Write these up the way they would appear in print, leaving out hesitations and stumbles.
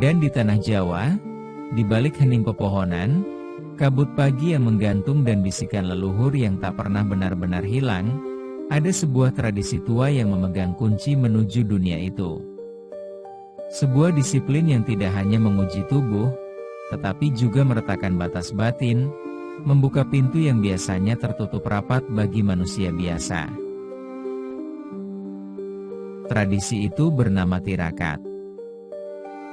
Dan di tanah Jawa, di balik hening pepohonan, kabut pagi yang menggantung dan bisikan leluhur yang tak pernah benar-benar hilang, ada sebuah tradisi tua yang memegang kunci menuju dunia itu. Sebuah disiplin yang tidak hanya menguji tubuh, tetapi juga meretakkan batas batin, membuka pintu yang biasanya tertutup rapat bagi manusia biasa. Tradisi itu bernama tirakat.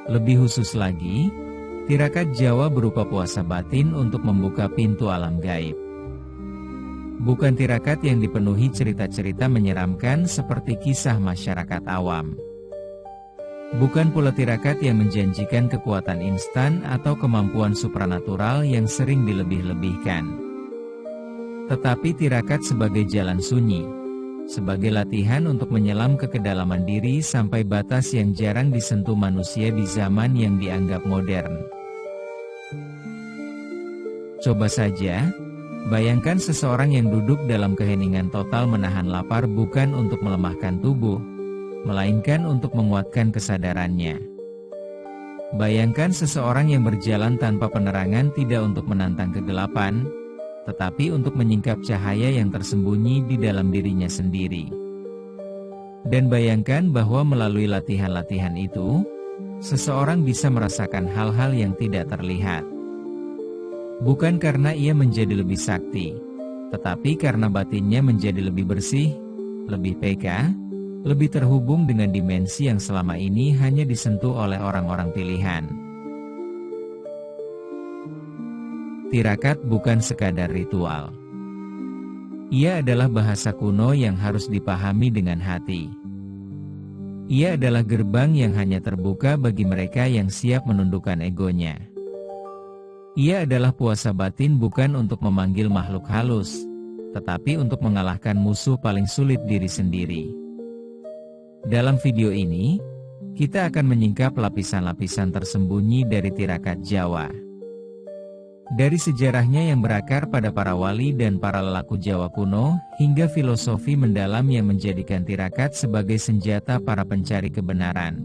Lebih khusus lagi, tirakat Jawa berupa puasa batin untuk membuka pintu alam gaib. Bukan tirakat yang dipenuhi cerita-cerita menyeramkan seperti kisah masyarakat awam. Bukan pula tirakat yang menjanjikan kekuatan instan atau kemampuan supranatural yang sering dilebih-lebihkan. Tetapi tirakat sebagai jalan sunyi, sebagai latihan untuk menyelam ke kedalaman diri sampai batas yang jarang disentuh manusia di zaman yang dianggap modern. Coba saja, bayangkan seseorang yang duduk dalam keheningan total menahan lapar bukan untuk melemahkan tubuh, melainkan untuk menguatkan kesadarannya. Bayangkan seseorang yang berjalan tanpa penerangan tidak untuk menantang kegelapan, tetapi untuk menyingkap cahaya yang tersembunyi di dalam dirinya sendiri. Dan bayangkan bahwa melalui latihan-latihan itu, seseorang bisa merasakan hal-hal yang tidak terlihat. Bukan karena ia menjadi lebih sakti, tetapi karena batinnya menjadi lebih bersih, lebih peka, lebih terhubung dengan dimensi yang selama ini hanya disentuh oleh orang-orang pilihan. Tirakat bukan sekadar ritual. Ia adalah bahasa kuno yang harus dipahami dengan hati. Ia adalah gerbang yang hanya terbuka bagi mereka yang siap menundukkan egonya. Ia adalah puasa batin bukan untuk memanggil makhluk halus, tetapi untuk mengalahkan musuh paling sulit diri sendiri. Dalam video ini, kita akan menyingkap lapisan-lapisan tersembunyi dari tirakat Jawa. Dari sejarahnya yang berakar pada para wali dan para lelaku Jawa kuno, hingga filosofi mendalam yang menjadikan tirakat sebagai senjata para pencari kebenaran.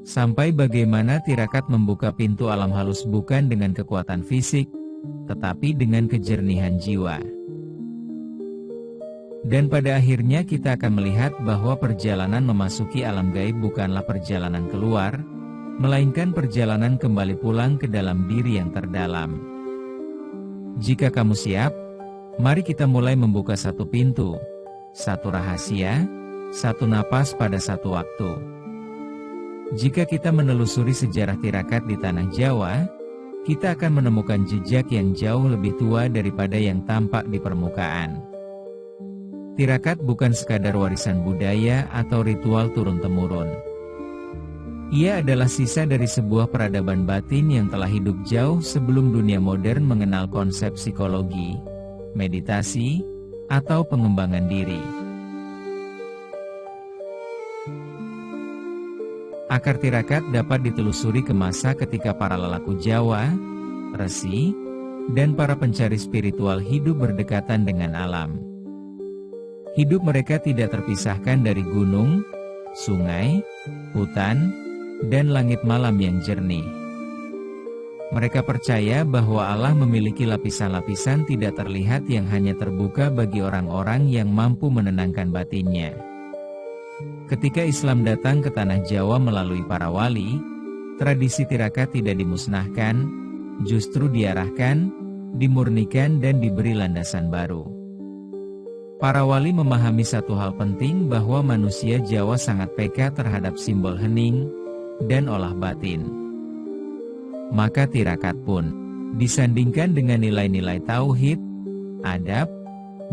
Sampai bagaimana tirakat membuka pintu alam halus bukan dengan kekuatan fisik, tetapi dengan kejernihan jiwa. Dan pada akhirnya kita akan melihat bahwa perjalanan memasuki alam gaib bukanlah perjalanan keluar, melainkan perjalanan kembali pulang ke dalam diri yang terdalam. Jika kamu siap, mari kita mulai membuka satu pintu, satu rahasia, satu napas pada satu waktu. Jika kita menelusuri sejarah tirakat di tanah Jawa, kita akan menemukan jejak yang jauh lebih tua daripada yang tampak di permukaan. Tirakat bukan sekadar warisan budaya atau ritual turun-temurun. Ia adalah sisa dari sebuah peradaban batin yang telah hidup jauh sebelum dunia modern mengenal konsep psikologi, meditasi, atau pengembangan diri. Akar tirakat dapat ditelusuri ke masa ketika para lelaku Jawa, resi, dan para pencari spiritual hidup berdekatan dengan alam. Hidup mereka tidak terpisahkan dari gunung, sungai, hutan, dan langit malam yang jernih. Mereka percaya bahwa Allah memiliki lapisan-lapisan tidak terlihat yang hanya terbuka bagi orang-orang yang mampu menenangkan batinnya. Ketika Islam datang ke tanah Jawa melalui para wali, tradisi tirakat tidak dimusnahkan, justru diarahkan, dimurnikan dan diberi landasan baru. Para wali memahami satu hal penting bahwa manusia Jawa sangat peka terhadap simbol hening dan olah batin. Maka tirakat pun disandingkan dengan nilai-nilai tauhid, adab,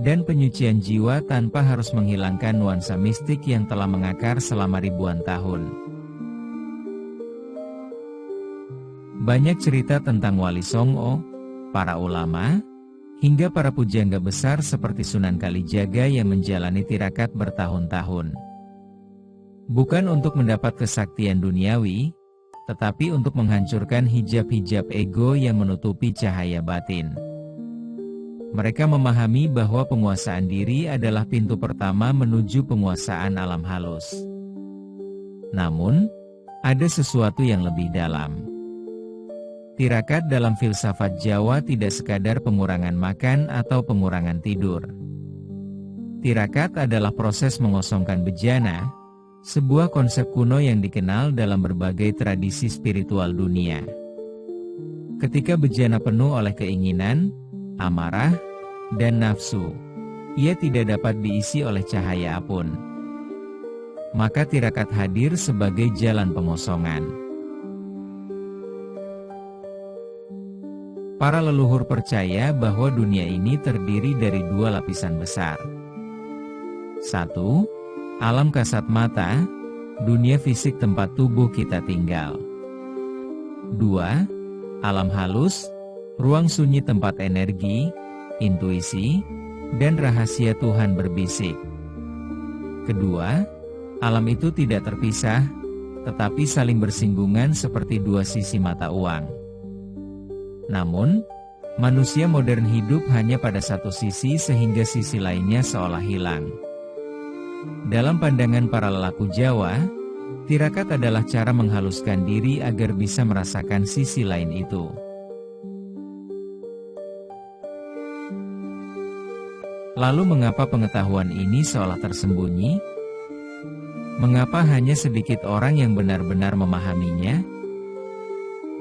dan penyucian jiwa tanpa harus menghilangkan nuansa mistik yang telah mengakar selama ribuan tahun. Banyak cerita tentang Wali Songo, para ulama, hingga para pujangga besar seperti Sunan Kalijaga yang menjalani tirakat bertahun-tahun. Bukan untuk mendapat kesaktian duniawi, tetapi untuk menghancurkan hijab-hijab ego yang menutupi cahaya batin. Mereka memahami bahwa penguasaan diri adalah pintu pertama menuju penguasaan alam halus. Namun, Ada sesuatu yang lebih dalam. Tirakat dalam filsafat Jawa tidak sekadar pengurangan makan atau pengurangan tidur. Tirakat adalah proses mengosongkan bejana, sebuah konsep kuno yang dikenal dalam berbagai tradisi spiritual dunia. Ketika bejana penuh oleh keinginan, amarah, dan nafsu, ia tidak dapat diisi oleh cahaya apun. Maka tirakat hadir sebagai jalan pengosongan. Para leluhur percaya bahwa dunia ini terdiri dari dua lapisan besar. 1. Alam kasat mata, dunia fisik tempat tubuh kita tinggal. 2. Alam halus, ruang sunyi tempat energi, intuisi, dan rahasia Tuhan berbisik. Kedua, alam itu tidak terpisah, tetapi saling bersinggungan seperti dua sisi mata uang. Namun, manusia modern hidup hanya pada satu sisi sehingga sisi lainnya seolah hilang. Dalam pandangan para lelaku Jawa, tirakat adalah cara menghaluskan diri agar bisa merasakan sisi lain itu. Lalu mengapa pengetahuan ini seolah tersembunyi? Mengapa hanya sedikit orang yang benar-benar memahaminya?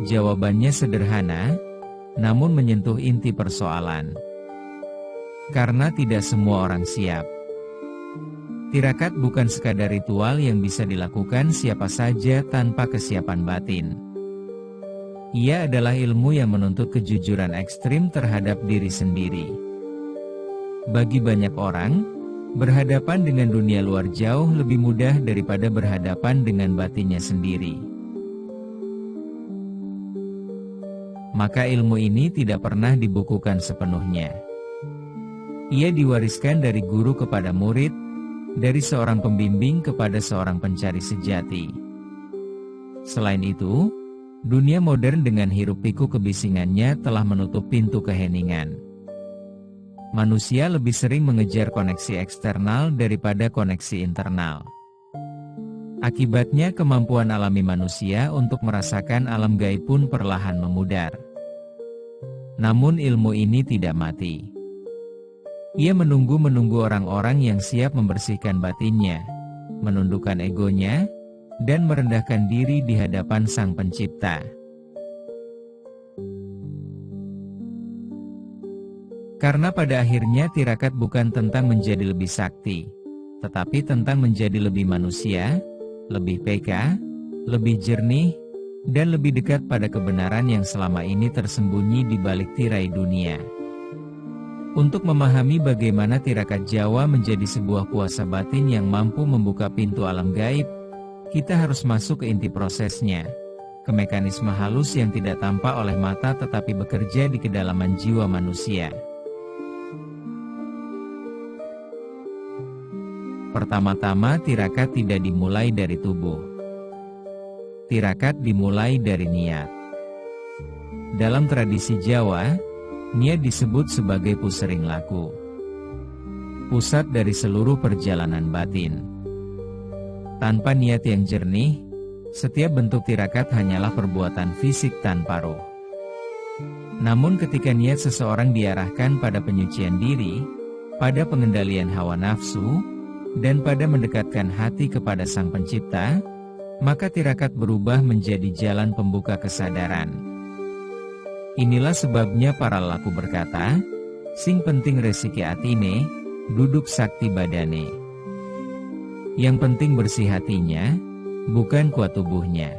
Jawabannya sederhana, namun menyentuh inti persoalan. Karena tidak semua orang siap. Tirakat bukan sekadar ritual yang bisa dilakukan siapa saja tanpa kesiapan batin. Ia adalah ilmu yang menuntut kejujuran ekstrim terhadap diri sendiri. Bagi banyak orang, berhadapan dengan dunia luar jauh lebih mudah daripada berhadapan dengan batinnya sendiri. Maka ilmu ini tidak pernah dibukukan sepenuhnya. Ia diwariskan dari guru kepada murid, dari seorang pembimbing kepada seorang pencari sejati. Selain itu, dunia modern dengan hiruk-pikuk kebisingannya telah menutup pintu keheningan. Manusia lebih sering mengejar koneksi eksternal daripada koneksi internal. Akibatnya kemampuan alami manusia untuk merasakan alam gaib pun perlahan memudar. Namun ilmu ini tidak mati. Ia menunggu orang-orang yang siap membersihkan batinnya, menundukkan egonya, dan merendahkan diri di hadapan Sang Pencipta. Karena pada akhirnya tirakat bukan tentang menjadi lebih sakti, tetapi tentang menjadi lebih manusia, lebih peka, lebih jernih, dan lebih dekat pada kebenaran yang selama ini tersembunyi di balik tirai dunia. Untuk memahami bagaimana tirakat Jawa menjadi sebuah puasa batin yang mampu membuka pintu alam gaib, kita harus masuk ke inti prosesnya, ke mekanisme halus yang tidak tampak oleh mata tetapi bekerja di kedalaman jiwa manusia. Pertama-tama, tirakat tidak dimulai dari tubuh. Tirakat dimulai dari niat. Dalam tradisi Jawa, niat disebut sebagai pusering laku, pusat dari seluruh perjalanan batin. Tanpa niat yang jernih, setiap bentuk tirakat hanyalah perbuatan fisik tanpa ruh. Namun ketika niat seseorang diarahkan pada penyucian diri, pada pengendalian hawa nafsu, dan pada mendekatkan hati kepada Sang Pencipta, maka tirakat berubah menjadi jalan pembuka kesadaran. Inilah sebabnya para lelaku berkata, sing penting resiki atine, duduk sakti badane. Yang penting bersih hatinya, bukan kuat tubuhnya.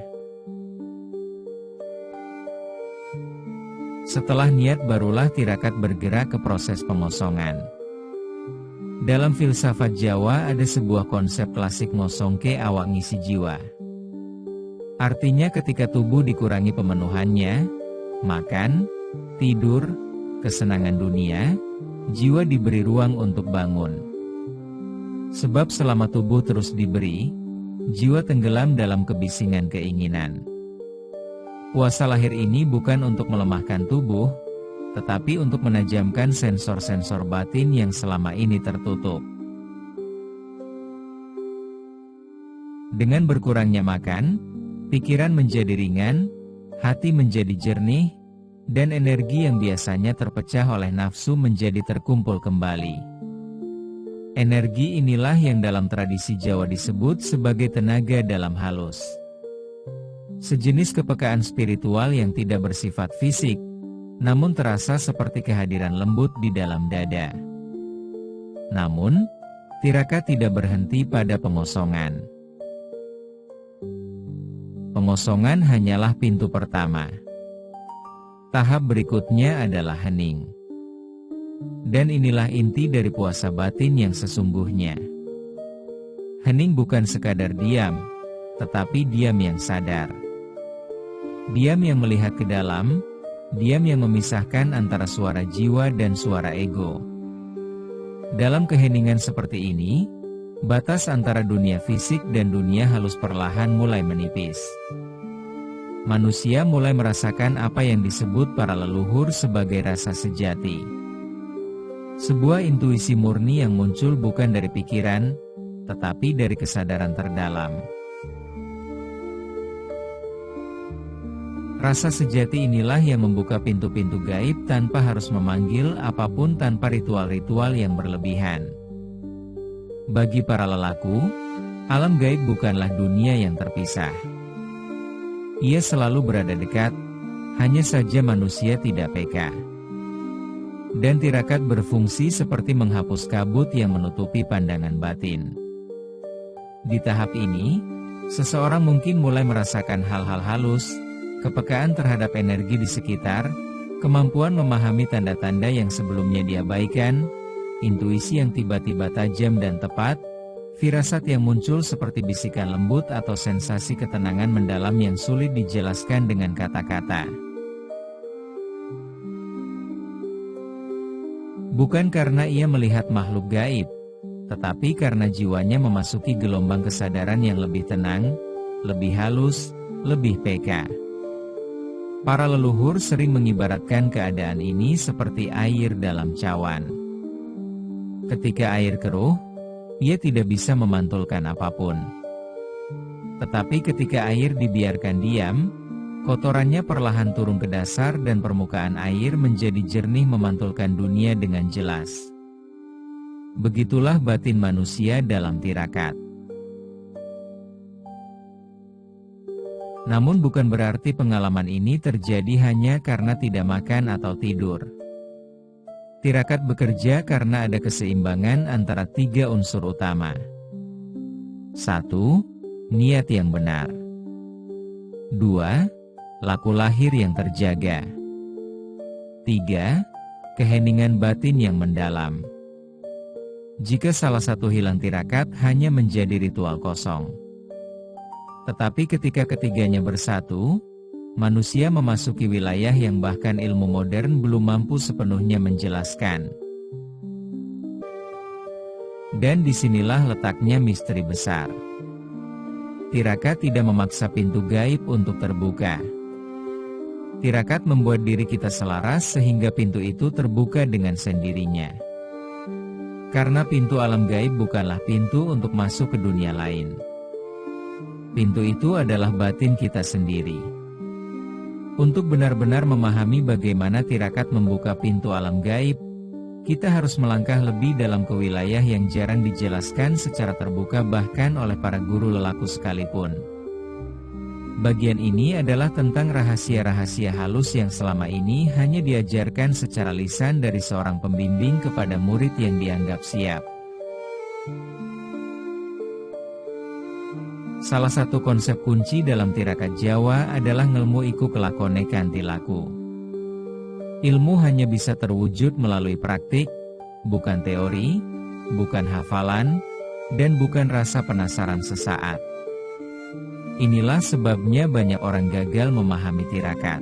Setelah niat barulah tirakat bergerak ke proses pengosongan. Dalam filsafat Jawa ada sebuah konsep klasik ngosongke awak ngisi jiwa. Artinya ketika tubuh dikurangi pemenuhannya, makan, tidur, kesenangan dunia, jiwa diberi ruang untuk bangun. Sebab selama tubuh terus diberi, jiwa tenggelam dalam kebisingan keinginan. Puasa lahir ini bukan untuk melemahkan tubuh, tetapi untuk menajamkan sensor-sensor batin yang selama ini tertutup. Dengan berkurangnya makan, Pikiran menjadi ringan, hati menjadi jernih, dan energi yang biasanya terpecah oleh nafsu menjadi terkumpul kembali. Energi inilah yang dalam tradisi Jawa disebut sebagai tenaga dalam halus. Sejenis kepekaan spiritual yang tidak bersifat fisik, namun terasa seperti kehadiran lembut di dalam dada. Namun, tirakat tidak berhenti pada pengosongan. Pengosongan hanyalah pintu pertama. Tahap berikutnya adalah hening. Dan inilah inti dari puasa batin yang sesungguhnya. Hening bukan sekadar diam, tetapi diam yang sadar. Diam yang melihat ke dalam, diam yang memisahkan antara suara jiwa dan suara ego. Dalam keheningan seperti ini, batas antara dunia fisik dan dunia halus perlahan mulai menipis. Manusia mulai merasakan apa yang disebut para leluhur sebagai rasa sejati. Sebuah intuisi murni yang muncul bukan dari pikiran, tetapi dari kesadaran terdalam. Rasa sejati inilah yang membuka pintu-pintu gaib tanpa harus memanggil apapun, tanpa ritual-ritual yang berlebihan. Bagi para lelaku, alam gaib bukanlah dunia yang terpisah. Ia selalu berada dekat, hanya saja manusia tidak peka. Dan tirakat berfungsi seperti menghapus kabut yang menutupi pandangan batin. Di tahap ini, seseorang mungkin mulai merasakan hal-hal halus, kepekaan terhadap energi di sekitar, kemampuan memahami tanda-tanda yang sebelumnya diabaikan, intuisi yang tiba-tiba tajam dan tepat, firasat yang muncul seperti bisikan lembut atau sensasi ketenangan mendalam yang sulit dijelaskan dengan kata-kata. Bukan karena ia melihat makhluk gaib, tetapi karena jiwanya memasuki gelombang kesadaran yang lebih tenang, lebih halus, lebih peka. Para leluhur sering mengibaratkan keadaan ini seperti air dalam cawan. Ketika air keruh, ia tidak bisa memantulkan apapun. Tetapi ketika air dibiarkan diam, kotorannya perlahan turun ke dasar dan permukaan air menjadi jernih memantulkan dunia dengan jelas. Begitulah batin manusia dalam tirakat. Namun bukan berarti pengalaman ini terjadi hanya karena tidak makan atau tidur. Tirakat bekerja karena ada keseimbangan antara 3 unsur utama. 1. Niat yang benar. 2. Laku lahir yang terjaga. 3. Keheningan batin yang mendalam. Jika salah satu hilang, tirakat hanya menjadi ritual kosong. Tetapi ketika ketiganya bersatu, manusia memasuki wilayah yang bahkan ilmu modern belum mampu sepenuhnya menjelaskan. Dan disinilah letaknya misteri besar. Tirakat tidak memaksa pintu gaib untuk terbuka. Tirakat membuat diri kita selaras sehingga pintu itu terbuka dengan sendirinya. Karena pintu alam gaib bukanlah pintu untuk masuk ke dunia lain. Pintu itu adalah batin kita sendiri. Untuk benar-benar memahami bagaimana tirakat membuka pintu alam gaib, kita harus melangkah lebih dalam ke wilayah yang jarang dijelaskan secara terbuka bahkan oleh para guru lelaku sekalipun. Bagian ini adalah tentang rahasia-rahasia halus yang selama ini hanya diajarkan secara lisan dari seorang pembimbing kepada murid yang dianggap siap. Salah satu konsep kunci dalam tirakat Jawa adalah ngelmu iku kelakone kanthi laku. Ilmu hanya bisa terwujud melalui praktik, bukan teori, bukan hafalan, dan bukan rasa penasaran sesaat. Inilah sebabnya banyak orang gagal memahami tirakat.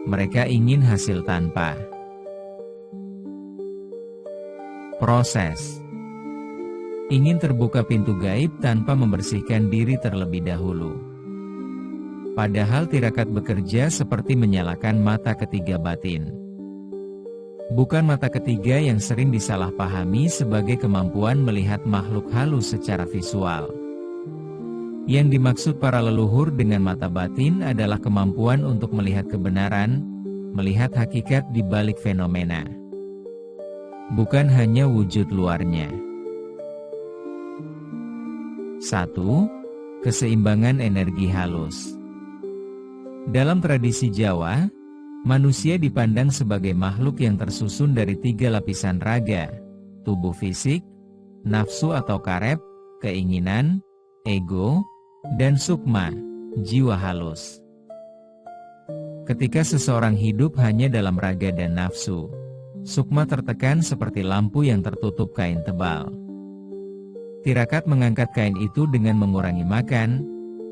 Mereka ingin hasil tanpa proses. Ingin terbuka pintu gaib tanpa membersihkan diri terlebih dahulu. Padahal tirakat bekerja seperti menyalakan mata ketiga batin. Bukan mata ketiga yang sering disalahpahami sebagai kemampuan melihat makhluk halus secara visual. Yang dimaksud para leluhur dengan mata batin adalah kemampuan untuk melihat kebenaran, melihat hakikat di balik fenomena. Bukan hanya wujud luarnya. 1. Keseimbangan energi halus. Dalam tradisi Jawa, manusia dipandang sebagai makhluk yang tersusun dari 3 lapisan raga, tubuh fisik, nafsu atau karep, keinginan, ego, dan sukma, jiwa halus. Ketika seseorang hidup hanya dalam raga dan nafsu, sukma tertekan seperti lampu yang tertutup kain tebal. Tirakat mengangkat kain itu dengan mengurangi makan,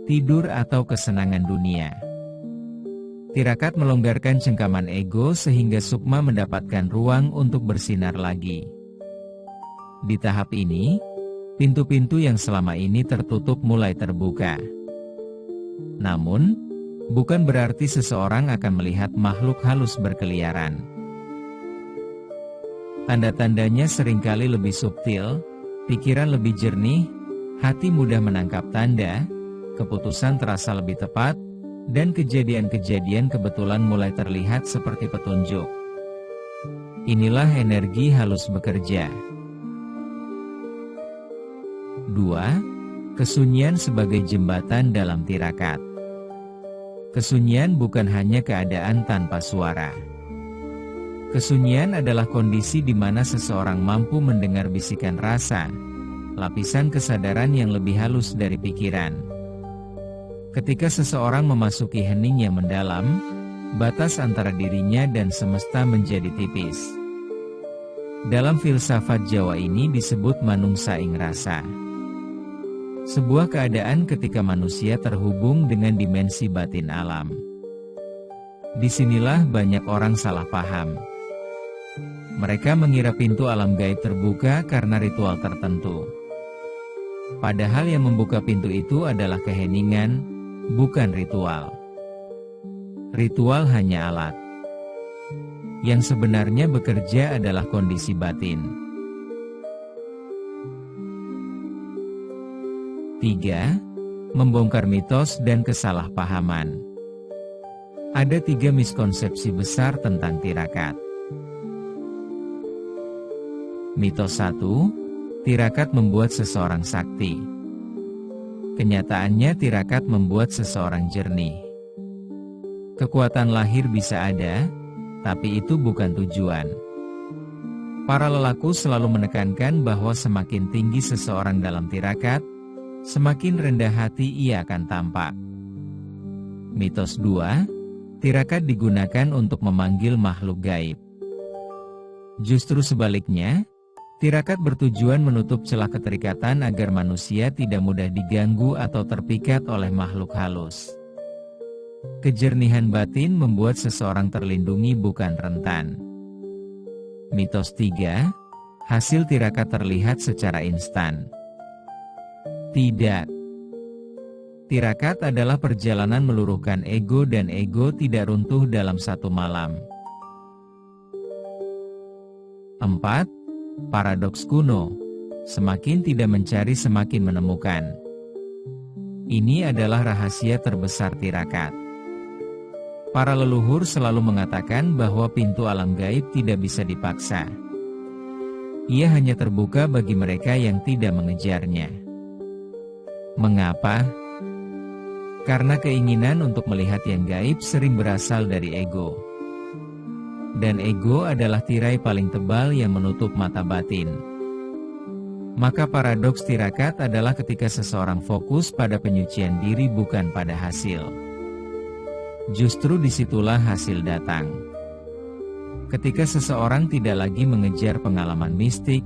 tidur atau kesenangan dunia. Tirakat melonggarkan cengkaman ego sehingga sukma mendapatkan ruang untuk bersinar lagi. Di tahap ini, pintu-pintu yang selama ini tertutup mulai terbuka. Namun, bukan berarti seseorang akan melihat makhluk halus berkeliaran. Tanda-tandanya seringkali lebih subtil, pikiran lebih jernih, hati mudah menangkap tanda, keputusan terasa lebih tepat, dan kejadian-kejadian kebetulan mulai terlihat seperti petunjuk. Inilah energi halus bekerja. 2. Kesunyian sebagai jembatan dalam tirakat. Kesunyian bukan hanya keadaan tanpa suara. Kesunyian adalah kondisi di mana seseorang mampu mendengar bisikan rasa, lapisan kesadaran yang lebih halus dari pikiran. Ketika seseorang memasuki hening yang mendalam, batas antara dirinya dan semesta menjadi tipis. Dalam filsafat Jawa ini disebut manungsaing rasa. Sebuah keadaan ketika manusia terhubung dengan dimensi batin alam. Disinilah banyak orang salah paham. Mereka mengira pintu alam gaib terbuka karena ritual tertentu. Padahal yang membuka pintu itu adalah keheningan, bukan ritual. Ritual hanya alat. Yang sebenarnya bekerja adalah kondisi batin. 3. Membongkar mitos dan kesalahpahaman. Ada 3 miskonsepsi besar tentang tirakat. Mitos 1, tirakat membuat seseorang sakti. Kenyataannya tirakat membuat seseorang jernih. Kekuatan lahir bisa ada, tapi itu bukan tujuan. Para lelaku selalu menekankan bahwa semakin tinggi seseorang dalam tirakat, semakin rendah hati ia akan tampak. Mitos 2, tirakat digunakan untuk memanggil makhluk gaib. Justru sebaliknya, tirakat bertujuan menutup celah keterikatan agar manusia tidak mudah diganggu atau terpikat oleh makhluk halus. Kejernihan batin membuat seseorang terlindungi bukan rentan. Mitos 3, hasil tirakat terlihat secara instan. Tidak. Tirakat adalah perjalanan meluruhkan ego dan ego tidak runtuh dalam satu malam. 4. Paradoks kuno, semakin tidak mencari semakin menemukan. Ini adalah rahasia terbesar tirakat. Para leluhur selalu mengatakan bahwa pintu alam gaib tidak bisa dipaksa. Ia hanya terbuka bagi mereka yang tidak mengejarnya. Mengapa? Karena keinginan untuk melihat yang gaib sering berasal dari ego. Dan ego adalah tirai paling tebal yang menutup mata batin. Maka paradoks tirakat adalah ketika seseorang fokus pada penyucian diri bukan pada hasil. Justru disitulah hasil datang. Ketika seseorang tidak lagi mengejar pengalaman mistik,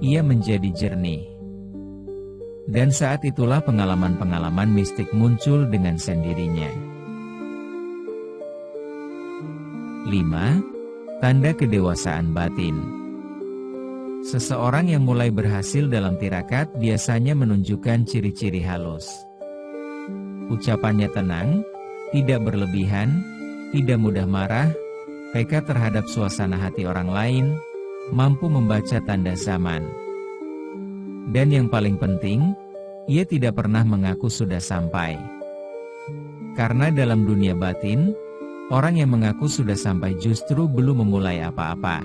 ia menjadi jernih. Dan saat itulah pengalaman-pengalaman mistik muncul dengan sendirinya. 5. Tanda kedewasaan batin. Seseorang yang mulai berhasil dalam tirakat biasanya menunjukkan ciri-ciri halus. Ucapannya tenang, tidak berlebihan, tidak mudah marah, peka terhadap suasana hati orang lain, mampu membaca tanda zaman. Dan yang paling penting, ia tidak pernah mengaku sudah sampai. Karena dalam dunia batin, orang yang mengaku sudah sampai justru belum memulai apa-apa.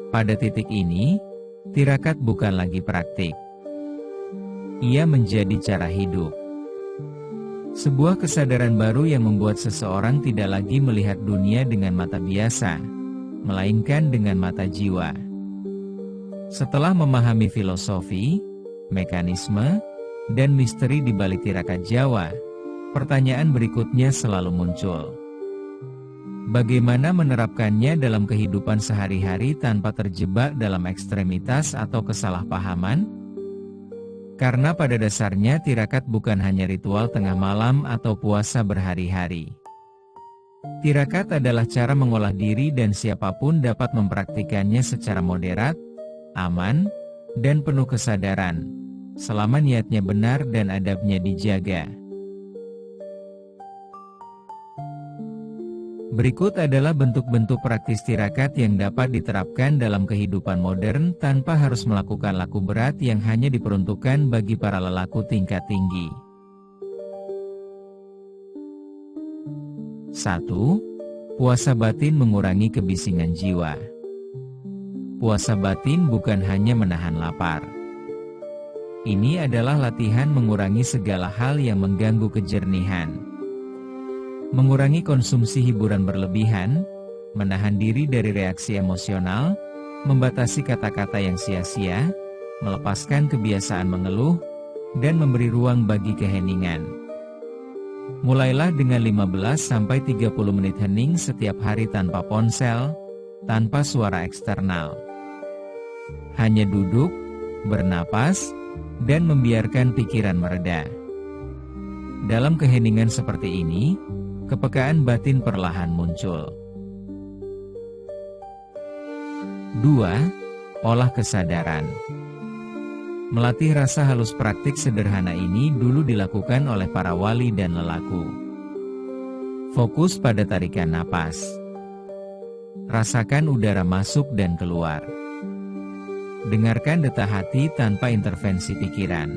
Pada titik ini, tirakat bukan lagi praktik. Ia menjadi cara hidup. Sebuah kesadaran baru yang membuat seseorang tidak lagi melihat dunia dengan mata biasa, melainkan dengan mata jiwa. Setelah memahami filosofi, mekanisme, dan misteri di balik tirakat Jawa, pertanyaan berikutnya selalu muncul. Bagaimana menerapkannya dalam kehidupan sehari-hari tanpa terjebak dalam ekstremitas atau kesalahpahaman? Karena pada dasarnya tirakat bukan hanya ritual tengah malam atau puasa berhari-hari. Tirakat adalah cara mengolah diri dan siapapun dapat mempraktikannya secara moderat, aman, dan penuh kesadaran, selama niatnya benar dan adabnya dijaga. Berikut adalah bentuk-bentuk praktis tirakat yang dapat diterapkan dalam kehidupan modern tanpa harus melakukan laku berat yang hanya diperuntukkan bagi para lelaku tingkat tinggi. 1. Puasa batin mengurangi kebisingan jiwa. Puasa batin bukan hanya menahan lapar. Ini adalah latihan mengurangi segala hal yang mengganggu kejernihan. Mengurangi konsumsi hiburan berlebihan, menahan diri dari reaksi emosional, membatasi kata-kata yang sia-sia, melepaskan kebiasaan mengeluh, dan memberi ruang bagi keheningan. Mulailah dengan 15-30 menit hening setiap hari tanpa ponsel, tanpa suara eksternal. Hanya duduk, bernapas, dan membiarkan pikiran mereda. Dalam keheningan seperti ini, kepekaan batin perlahan muncul. 2. Olah kesadaran. Melatih rasa halus praktik sederhana ini dulu dilakukan oleh para wali dan lelaku. Fokus pada tarikan napas. Rasakan udara masuk dan keluar. Dengarkan detak hati tanpa intervensi pikiran.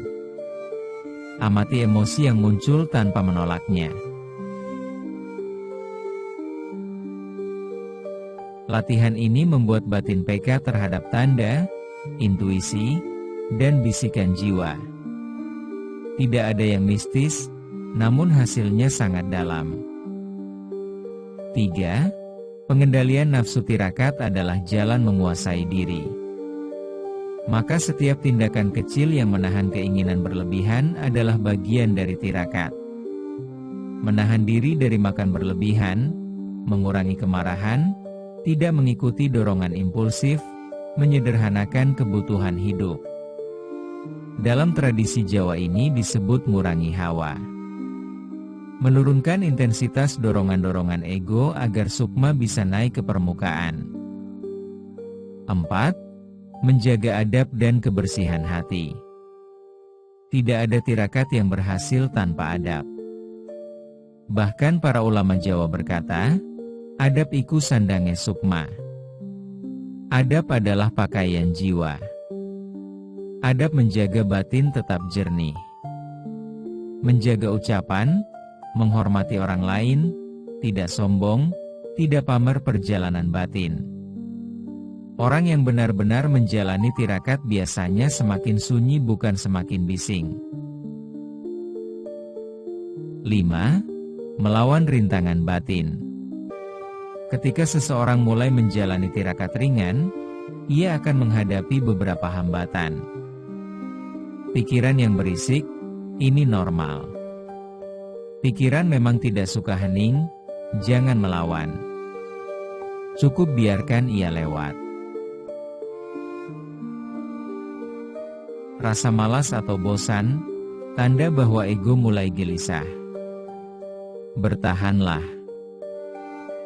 Amati emosi yang muncul tanpa menolaknya. Latihan ini membuat batin peka terhadap tanda, intuisi, dan bisikan jiwa. Tidak ada yang mistis, namun hasilnya sangat dalam. 3. Pengendalian nafsu tirakat adalah jalan menguasai diri. Maka setiap tindakan kecil yang menahan keinginan berlebihan adalah bagian dari tirakat. Menahan diri dari makan berlebihan, mengurangi kemarahan, tidak mengikuti dorongan impulsif, menyederhanakan kebutuhan hidup. Dalam tradisi Jawa ini disebut ngurangi hawa. Menurunkan intensitas dorongan-dorongan ego agar sukma bisa naik ke permukaan. 4. Menjaga adab dan kebersihan hati. Tidak ada tirakat yang berhasil tanpa adab. Bahkan para ulama Jawa berkata, adab iku sandange sukma. Adab adalah pakaian jiwa. Adab menjaga batin tetap jernih. Menjaga ucapan, menghormati orang lain, tidak sombong, tidak pamer perjalanan batin. Orang yang benar-benar menjalani tirakat biasanya semakin sunyi bukan semakin bising. 5. Melawan rintangan batin. Ketika seseorang mulai menjalani tirakat ringan, ia akan menghadapi beberapa hambatan. Pikiran yang berisik, ini normal. Pikiran memang tidak suka hening, jangan melawan. Cukup biarkan ia lewat. Rasa malas atau bosan, tanda bahwa ego mulai gelisah. Bertahanlah.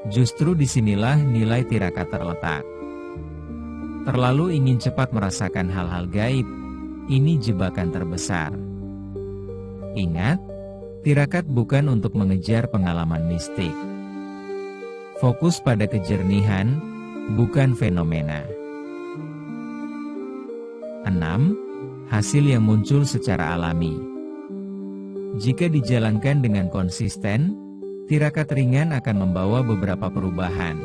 Justru disinilah nilai tirakat terletak. Terlalu ingin cepat merasakan hal-hal gaib, ini jebakan terbesar. Ingat, tirakat bukan untuk mengejar pengalaman mistik. Fokus pada kejernihan, bukan fenomena. 6. hasil yang muncul secara alami. Jika dijalankan dengan konsisten, tirakat ringan akan membawa beberapa perubahan.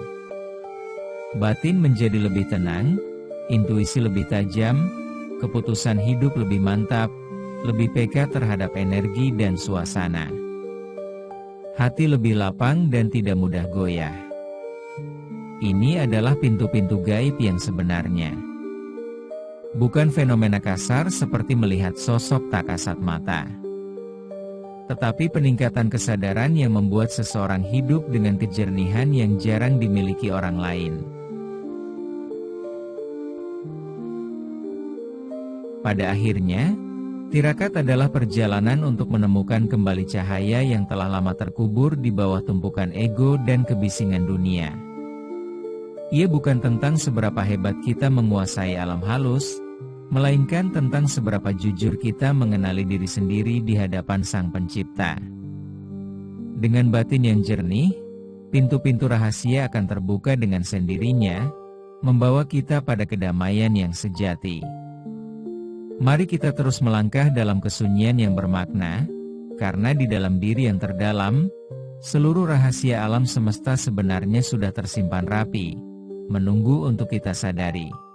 Batin menjadi lebih tenang, intuisi lebih tajam, keputusan hidup lebih mantap, lebih peka terhadap energi dan suasana. Hati lebih lapang dan tidak mudah goyah. Ini adalah pintu-pintu gaib yang sebenarnya. Bukan fenomena kasar seperti melihat sosok tak kasat mata, tetapi peningkatan kesadaran yang membuat seseorang hidup dengan kejernihan yang jarang dimiliki orang lain. Pada akhirnya, tirakat adalah perjalanan untuk menemukan kembali cahaya yang telah lama terkubur di bawah tumpukan ego dan kebisingan dunia. Ia bukan tentang seberapa hebat kita menguasai alam halus, melainkan tentang seberapa jujur kita mengenali diri sendiri di hadapan Sang Pencipta. Dengan batin yang jernih, pintu-pintu rahasia akan terbuka dengan sendirinya, membawa kita pada kedamaian yang sejati. Mari kita terus melangkah dalam kesunyian yang bermakna, karena di dalam diri yang terdalam, seluruh rahasia alam semesta sebenarnya sudah tersimpan rapi, menunggu untuk kita sadari.